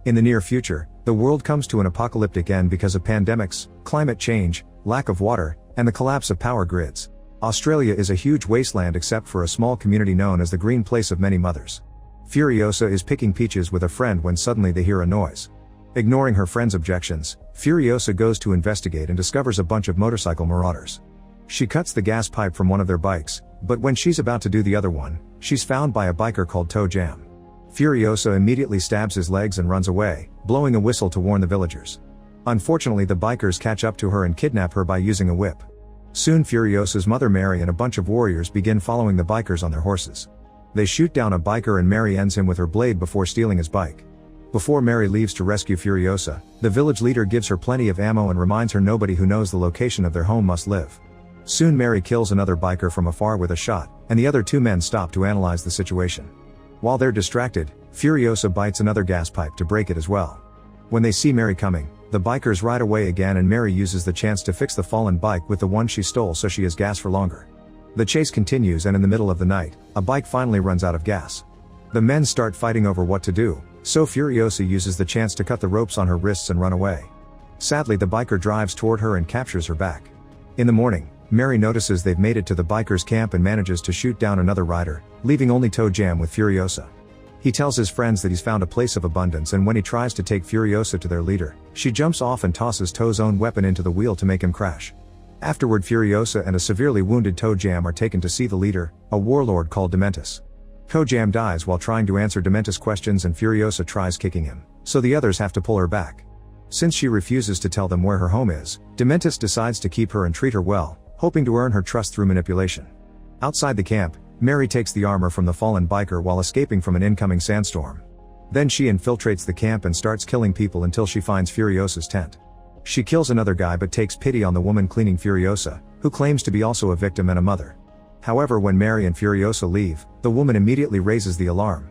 In the near future, the world comes to an apocalyptic end because of pandemics, climate change, lack of water, and the collapse of power grids. Australia is a huge wasteland except for a small community known as the green place of many mothers. Furiosa is picking peaches with a friend when suddenly they hear a noise. Ignoring her friend's objections, Furiosa goes to investigate and discovers a bunch of motorcycle marauders. She cuts the gas pipe from one of their bikes, but when she's about to do the other one, she's found by a biker called Toe Jam. Furiosa immediately stabs his legs and runs away, blowing a whistle to warn the villagers. Unfortunately, the bikers catch up to her and kidnap her by using a whip. Soon Furiosa's mother Mary and a bunch of warriors begin following the bikers on their horses. They shoot down a biker and Mary ends him with her blade before stealing his bike. Before Mary leaves to rescue Furiosa, the village leader gives her plenty of ammo and reminds her nobody who knows the location of their home must live. Soon Mary kills another biker from afar with a shot, and the other two men stop to analyze the situation. While they're distracted, Furiosa bites another gas pipe to break it as well. When they see Mary coming, the bikers ride away again and Mary uses the chance to fix the fallen bike with the one she stole so she has gas for longer. The chase continues and in the middle of the night, a bike finally runs out of gas. The men start fighting over what to do, so Furiosa uses the chance to cut the ropes on her wrists and run away. Sadly, the biker drives toward her and captures her back. In the morning, Mary notices they've made it to the bikers' camp and manages to shoot down another rider, leaving only Toe Jam with Furiosa. He tells his friends that he's found a place of abundance and when he tries to take Furiosa to their leader, she jumps off and tosses Toe's own weapon into the wheel to make him crash. Afterward, Furiosa and a severely wounded Toe Jam are taken to see the leader, a warlord called Dementus. Toe Jam dies while trying to answer Dementus' questions and Furiosa tries kicking him, so the others have to pull her back. Since she refuses to tell them where her home is, Dementus decides to keep her and treat her well, hoping to earn her trust through manipulation. Outside the camp, Mary takes the armor from the fallen biker while escaping from an incoming sandstorm. Then she infiltrates the camp and starts killing people until she finds Furiosa's tent. She kills another guy but takes pity on the woman cleaning Furiosa, who claims to be also a victim and a mother. However, when Mary and Furiosa leave, the woman immediately raises the alarm.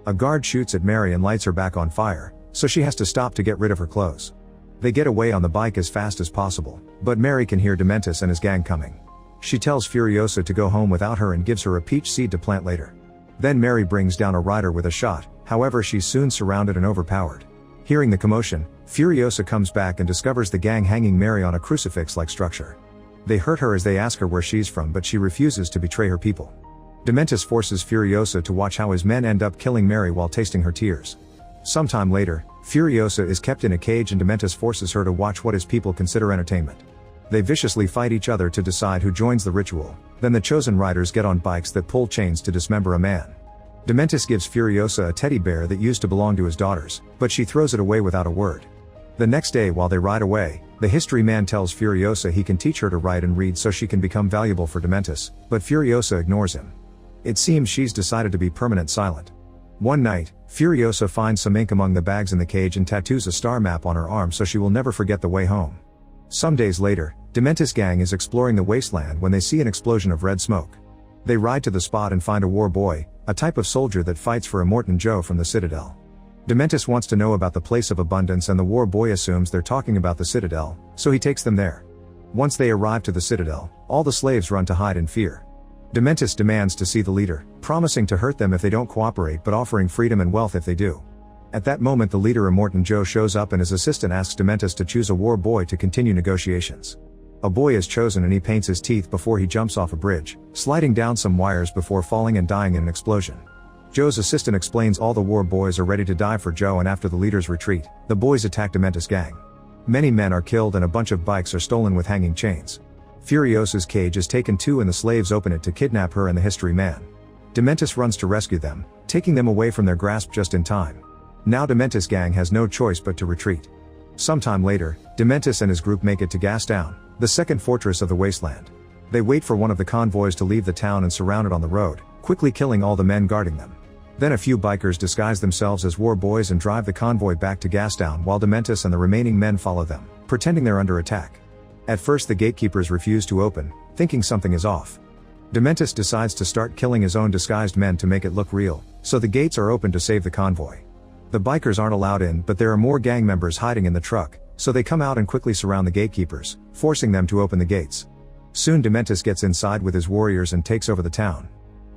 A guard shoots at Mary and lights her back on fire, so she has to stop to get rid of her clothes. They get away on the bike as fast as possible, but Mary can hear Dementus and his gang coming. She tells Furiosa to go home without her and gives her a peach seed to plant later. Then Mary brings down a rider with a shot, however she's soon surrounded and overpowered. Hearing the commotion, Furiosa comes back and discovers the gang hanging Mary on a crucifix-like structure. They hurt her as they ask her where she's from but she refuses to betray her people. Dementus forces Furiosa to watch how his men end up killing Mary while tasting her tears. Sometime later, Furiosa is kept in a cage and Dementus forces her to watch what his people consider entertainment. They viciously fight each other to decide who joins the ritual, then the chosen riders get on bikes that pull chains to dismember a man. Dementus gives Furiosa a teddy bear that used to belong to his daughters, but she throws it away without a word. The next day while they ride away, the history man tells Furiosa he can teach her to write and read so she can become valuable for Dementus, but Furiosa ignores him. It seems she's decided to be permanent silent. One night, Furiosa finds some ink among the bags in the cage and tattoos a star map on her arm so she will never forget the way home. Some days later, Dementus' gang is exploring the wasteland when they see an explosion of red smoke. They ride to the spot and find a war boy, a type of soldier that fights for Immortan Joe from the Citadel. Dementus wants to know about the place of abundance and the war boy assumes they're talking about the Citadel, so he takes them there. Once they arrive to the Citadel, all the slaves run to hide in fear. Dementus demands to see the leader, promising to hurt them if they don't cooperate but offering freedom and wealth if they do. At that moment the leader Immortan Joe shows up and his assistant asks Dementus to choose a war boy to continue negotiations. A boy is chosen and he paints his teeth before he jumps off a bridge, sliding down some wires before falling and dying in an explosion. Joe's assistant explains all the war boys are ready to die for Joe and after the leaders retreat, the boys attack Dementus' gang. Many men are killed and a bunch of bikes are stolen with hanging chains. Furiosa's cage is taken too and the slaves open it to kidnap her and the history man. Dementus runs to rescue them, taking them away from their grasp just in time. Now Dementus' gang has no choice but to retreat. Sometime later, Dementus and his group make it to Gastown, the second fortress of the wasteland. They wait for one of the convoys to leave the town and surround it on the road, quickly killing all the men guarding them. Then a few bikers disguise themselves as war boys and drive the convoy back to Gastown while Dementus and the remaining men follow them, pretending they're under attack. At first the gatekeepers refuse to open, thinking something is off. Dementus decides to start killing his own disguised men to make it look real, so the gates are open to save the convoy. The bikers aren't allowed in but there are more gang members hiding in the truck, so they come out and quickly surround the gatekeepers, forcing them to open the gates. Soon Dementus gets inside with his warriors and takes over the town.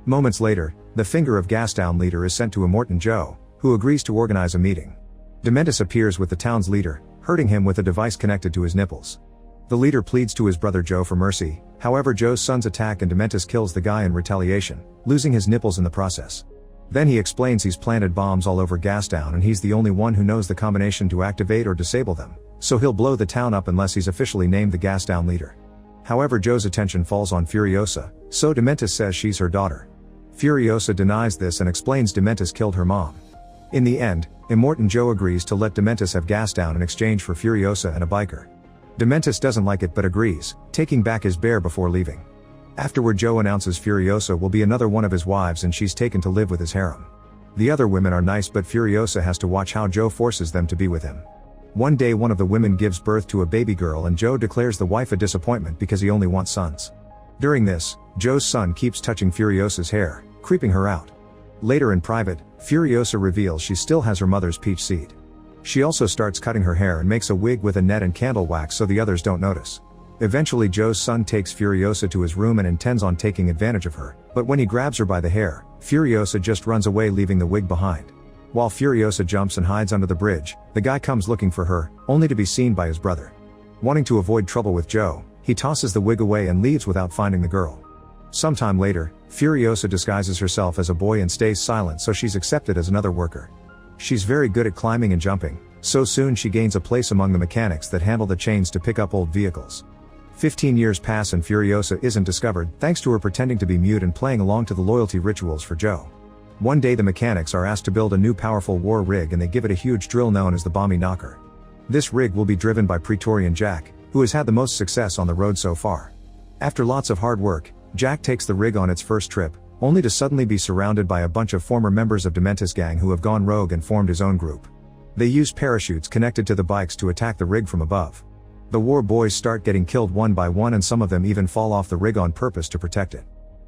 Moments later, the Finger of Gastown leader is sent to Immortan Joe, who agrees to organize a meeting. Dementis appears with the town's leader, hurting him with a device connected to his nipples. The leader pleads to his brother Joe for mercy, however Joe's sons attack and Dementis kills the guy in retaliation, losing his nipples in the process. Then he explains he's planted bombs all over Gastown and he's the only one who knows the combination to activate or disable them, so he'll blow the town up unless he's officially named the Gastown leader. However Joe's attention falls on Furiosa, so Dementis says she's her daughter. Furiosa denies this and explains Dementis killed her mom. In the end, Immortan Joe agrees to let Dementis have Gastown in exchange for Furiosa and a biker. Dementis doesn't like it but agrees, taking back his bear before leaving. Afterward Joe announces Furiosa will be another one of his wives and she's taken to live with his harem. The other women are nice but Furiosa has to watch how Joe forces them to be with him. One day one of the women gives birth to a baby girl and Joe declares the wife a disappointment because he only wants sons. During this, Joe's son keeps touching Furiosa's hair, creeping her out. Later in private, Furiosa reveals she still has her mother's peach seed. She also starts cutting her hair and makes a wig with a net and candle wax so the others don't notice. Eventually Joe's son takes Furiosa to his room and intends on taking advantage of her, but when he grabs her by the hair, Furiosa just runs away leaving the wig behind. While Furiosa jumps and hides under the bridge, the guy comes looking for her, only to be seen by his brother. Wanting to avoid trouble with Joe, he tosses the wig away and leaves without finding the girl. Sometime later, Furiosa disguises herself as a boy and stays silent so she's accepted as another worker. She's very good at climbing and jumping, so soon she gains a place among the mechanics that handle the chains to pick up old vehicles. 15 years pass and Furiosa isn't discovered thanks to her pretending to be mute and playing along to the loyalty rituals for Joe. One day the mechanics are asked to build a new powerful war rig and they give it a huge drill known as the Bomby Knocker. This rig will be driven by Praetorian Jack, who has had the most success on the road so far. After lots of hard work, Jack takes the rig on its first trip, only to suddenly be surrounded by a bunch of former members of Dementis gang who have gone rogue and formed his own group. They use parachutes connected to the bikes to attack the rig from above. The war boys start getting killed one by one and some of them even fall off the rig on purpose to protect it.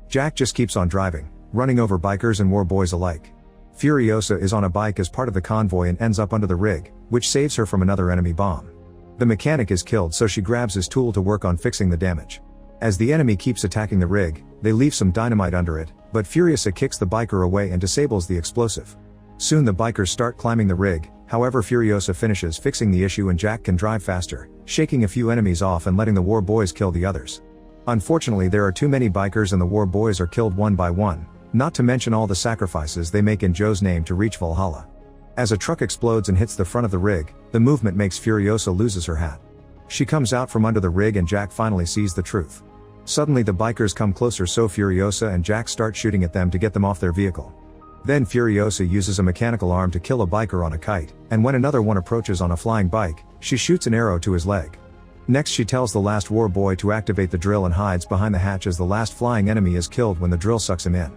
Jack just keeps on driving, running over bikers and war boys alike. Furiosa is on a bike as part of the convoy and ends up under the rig, which saves her from another enemy bomb. The mechanic is killed so she grabs his tool to work on fixing the damage. As the enemy keeps attacking the rig, they leave some dynamite under it, but Furiosa kicks the biker away and disables the explosive. Soon the bikers start climbing the rig, however Furiosa finishes fixing the issue and Jack can drive faster, shaking a few enemies off and letting the war boys kill the others. Unfortunately there are too many bikers and the war boys are killed one by one, not to mention all the sacrifices they make in Joe's name to reach Valhalla. As a truck explodes and hits the front of the rig, the movement makes Furiosa loses her hat. She comes out from under the rig and Jack finally sees the truth. Suddenly the bikers come closer so Furiosa and Jack start shooting at them to get them off their vehicle. Then Furiosa uses a mechanical arm to kill a biker on a kite, and when another one approaches on a flying bike, she shoots an arrow to his leg. Next she tells the last war boy to activate the drill and hides behind the hatch as the last flying enemy is killed when the drill sucks him in.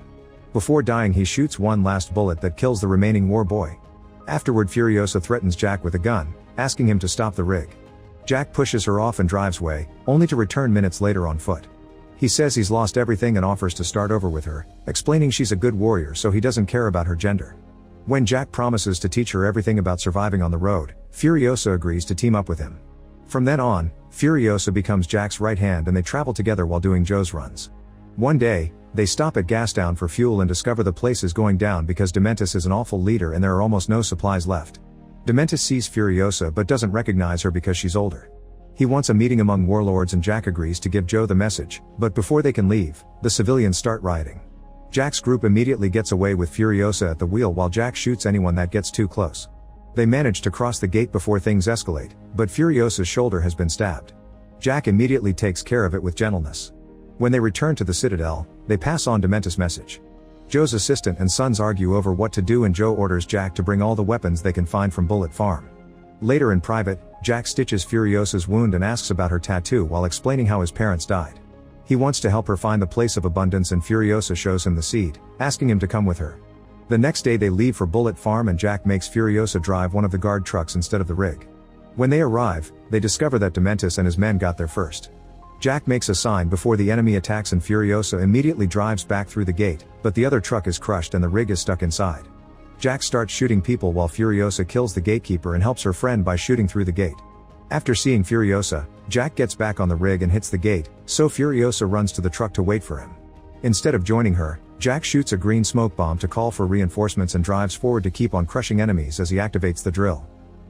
Before dying he shoots one last bullet that kills the remaining war boy. Afterward Furiosa threatens Jack with a gun, asking him to stop the rig. Jack pushes her off and drives away, only to return minutes later on foot. He says he's lost everything and offers to start over with her, explaining she's a good warrior so he doesn't care about her gender. When Jack promises to teach her everything about surviving on the road, Furiosa agrees to team up with him. From then on, Furiosa becomes Jack's right hand and they travel together while doing Joe's runs. One day, they stop at Gastown for fuel and discover the place is going down because Dementis is an awful leader and there are almost no supplies left. Dementis sees Furiosa but doesn't recognize her because she's older. He wants a meeting among warlords and Jack agrees to give Joe the message, but before they can leave, the civilians start rioting. Jack's group immediately gets away with Furiosa at the wheel while Jack shoots anyone that gets too close. They manage to cross the gate before things escalate, but Furiosa's shoulder has been stabbed. Jack immediately takes care of it with gentleness. When they return to the Citadel, they pass on Dementis' message. Joe's assistant and sons argue over what to do and Joe orders Jack to bring all the weapons they can find from Bullet Farm. Later in private, Jack stitches Furiosa's wound and asks about her tattoo while explaining how his parents died. He wants to help her find the place of abundance and Furiosa shows him the seed, asking him to come with her. The next day they leave for Bullet Farm and Jack makes Furiosa drive one of the guard trucks instead of the rig. When they arrive, they discover that Dementis and his men got there first. Jack makes a sign before the enemy attacks and Furiosa immediately drives back through the gate, but the other truck is crushed and the rig is stuck inside. Jack starts shooting people while Furiosa kills the gatekeeper and helps her friend by shooting through the gate. After seeing Furiosa, Jack gets back on the rig and hits the gate, so Furiosa runs to the truck to wait for him. Instead of joining her, Jack shoots a green smoke bomb to call for reinforcements and drives forward to keep on crushing enemies as he activates the drill.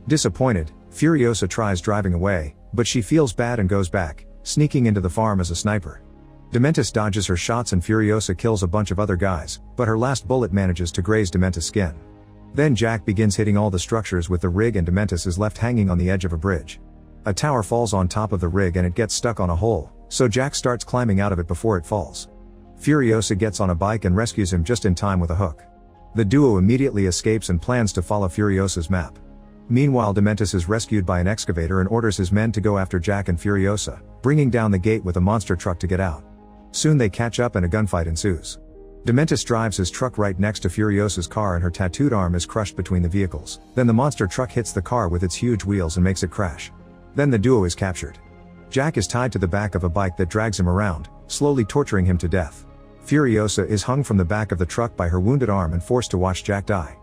Disappointed, Furiosa tries driving away, but she feels bad and goes back, sneaking into the farm as a sniper. Dementis dodges her shots and Furiosa kills a bunch of other guys, but her last bullet manages to graze Dementis' skin. Then Jack begins hitting all the structures with the rig and Dementis is left hanging on the edge of a bridge. A tower falls on top of the rig and it gets stuck on a hole, so Jack starts climbing out of it before it falls. Furiosa gets on a bike and rescues him just in time with a hook. The duo immediately escapes and plans to follow Furiosa's map. Meanwhile, Dementis is rescued by an excavator and orders his men to go after Jack and Furiosa, bringing down the gate with a monster truck to get out. Soon they catch up and a gunfight ensues. Dementis drives his truck right next to Furiosa's car and her tattooed arm is crushed between the vehicles. Then the monster truck hits the car with its huge wheels and makes it crash. Then the duo is captured. Jack is tied to the back of a bike that drags him around, slowly torturing him to death. Furiosa is hung from the back of the truck by her wounded arm and forced to watch Jack die.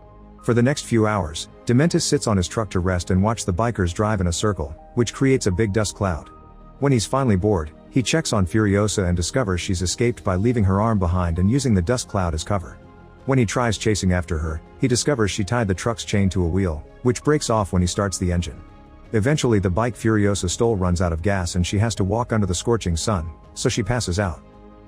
For the next few hours, Dementis sits on his truck to rest and watch the bikers drive in a circle, which creates a big dust cloud. When he's finally bored, he checks on Furiosa and discovers she's escaped by leaving her arm behind and using the dust cloud as cover. When he tries chasing after her, he discovers she tied the truck's chain to a wheel, which breaks off when he starts the engine. Eventually the bike Furiosa stole runs out of gas and she has to walk under the scorching sun, so she passes out.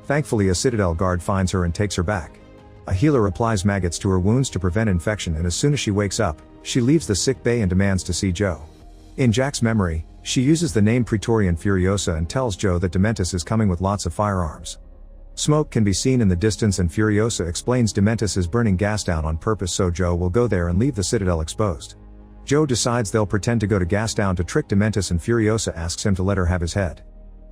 Thankfully a Citadel guard finds her and takes her back. A healer applies maggots to her wounds to prevent infection and as soon as she wakes up, she leaves the sick bay and demands to see Joe. In Jack's memory, she uses the name Praetorian Furiosa and tells Joe that Dementis is coming with lots of firearms. Smoke can be seen in the distance and Furiosa explains Dementis is burning Gastown on purpose so Joe will go there and leave the Citadel exposed. Joe decides they'll pretend to go to Gastown to trick Dementis and Furiosa asks him to let her have his head.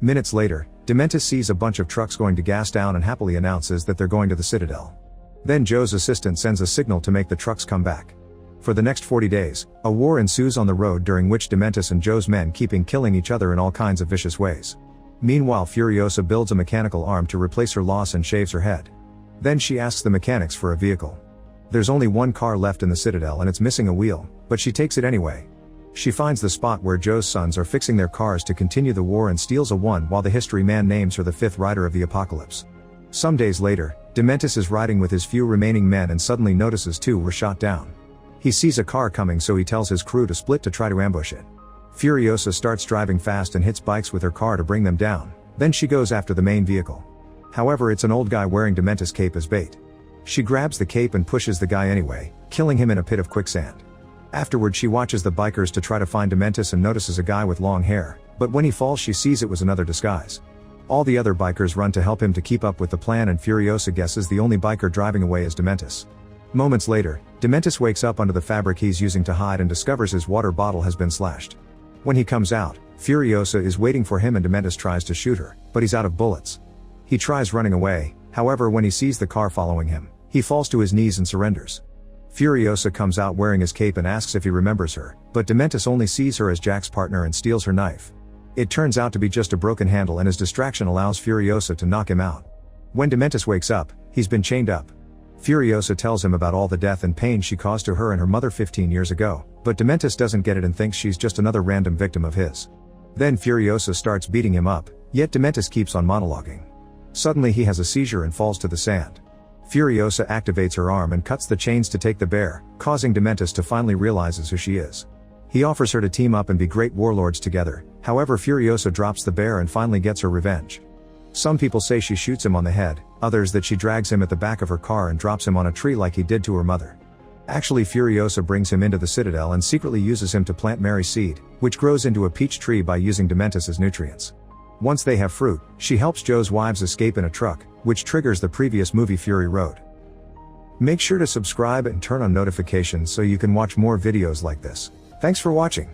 Minutes later, Dementis sees a bunch of trucks going to Gastown and happily announces that they're going to the Citadel. Then Joe's assistant sends a signal to make the trucks come back. For the next 40 days, a war ensues on the road during which Dementis and Joe's men keep killing each other in all kinds of vicious ways. Meanwhile Furiosa builds a mechanical arm to replace her loss and shaves her head. Then she asks the mechanics for a vehicle. There's only one car left in the Citadel and it's missing a wheel, but she takes it anyway. She finds the spot where Joe's sons are fixing their cars to continue the war and steals a one while the history man names her the fifth rider of the apocalypse. Some days later, Dementis is riding with his few remaining men and suddenly notices two were shot down. He sees a car coming so he tells his crew to split to try to ambush it. Furiosa starts driving fast and hits bikes with her car to bring them down, then she goes after the main vehicle. However, it's an old guy wearing Dementis' cape as bait. She grabs the cape and pushes the guy anyway, killing him in a pit of quicksand. Afterward she watches the bikers to try to find Dementis and notices a guy with long hair, but when he falls she sees it was another disguise. All the other bikers run to help him to keep up with the plan and Furiosa guesses the only biker driving away is Dementis. Moments later, Dementis wakes up under the fabric he's using to hide and discovers his water bottle has been slashed. When he comes out, Furiosa is waiting for him and Dementis tries to shoot her, but he's out of bullets. He tries running away, however when he sees the car following him, he falls to his knees and surrenders. Furiosa comes out wearing his cape and asks if he remembers her, but Dementis only sees her as Jack's partner and steals her knife. It turns out to be just a broken handle and his distraction allows Furiosa to knock him out. When Dementis wakes up, he's been chained up. Furiosa tells him about all the death and pain she caused to her and her mother 15 years ago, but Dementis doesn't get it and thinks she's just another random victim of his. Then Furiosa starts beating him up, yet Dementis keeps on monologuing. Suddenly he has a seizure and falls to the sand. Furiosa activates her arm and cuts the chains to take the bear, causing Dementis to finally realizes who she is. He offers her to team up and be great warlords together, however Furiosa drops the bear and finally gets her revenge. Some people say she shoots him on the head, others that she drags him at the back of her car and drops him on a tree like he did to her mother. Actually Furiosa brings him into the Citadel and secretly uses him to plant Mary's seed, which grows into a peach tree by using Dementis as nutrients. Once they have fruit, she helps Joe's wives escape in a truck, which triggers the previous movie Fury Road. Make sure to subscribe and turn on notifications so you can watch more videos like this. Thanks for watching.